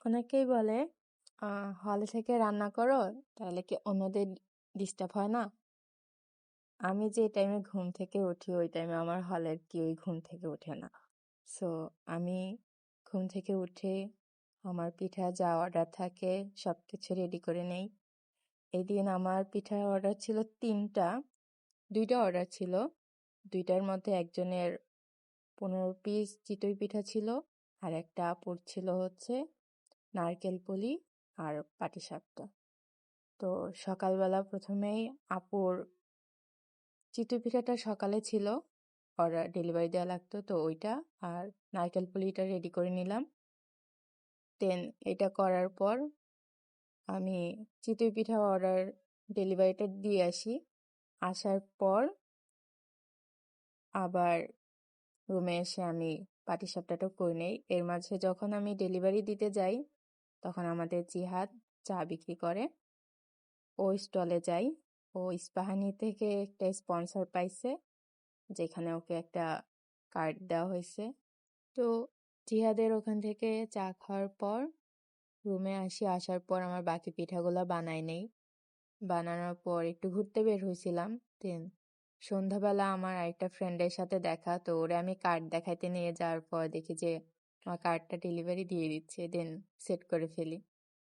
অনেকেই বলে হলে থেকে রান্না করো তাহলে কি অন্যদের ডিস্টার্ব হয় না। আমি যে টাইমে ঘুম থেকে উঠি ওই টাইমে আমার হলের কেউই ঘুম থেকে ওঠে না। সো আমি ঘুম থেকে উঠে আমার পিঠা যা অর্ডার থাকে সবকিছু রেডি করে নেই। এই দিন আমার পিঠার অর্ডার ছিল 3টা, 2টা অর্ডার ছিল। 2টার মধ্যে একজনের 15 পিস চিতই পিঠা ছিল, আর একটা আপুর ছিল হচ্ছে নারকেল পুলি আর পাটিসাপটা। তো সকালবেলা প্রথমেই আপুর চিতই পিঠাটা সকালে ছিল, অর্ডার ডেলিভারি দেওয়া লাগতো, তো ওইটা আর নারকেল পুলিটা রেডি করে নিলাম। দেন এটা করার পর আমি চিতই পিঠা অর্ডার ডেলিভারিটা দিয়ে আসি। আসার পর আবার রুমে এসে আমি পাটিসাপটাটা করে নেই। এর মাঝে যখন আমি ডেলিভারি দিতে যাই তখন আমাদের জিহাদ চা বিক্রি করে, ওই স্টলে যাই। ও ইস্পাহানি থেকে একটা স্পন্সর পাইছে, যেখানে ওকে একটা কার্ড দেওয়া হয়েছে। তো জিহাদের ওখান থেকে চা খাওয়ার পর রুমে আসি। আসার পর আমার বাকি পিঠাগুলো বানাই নেই। বানানোর পর একটু ঘুরতে বের হয়েছিলাম। দেন সন্ধ্যাবেলা আমার আরেকটা ফ্রেন্ডের সাথে দেখা, তো ওরে আমি কার্ড দেখাইতে নিয়ে যাওয়ার পর দেখি যে আমার কার্ডটা ডেলিভারি দিয়ে দিচ্ছে। দেন সেট করে ফেলি।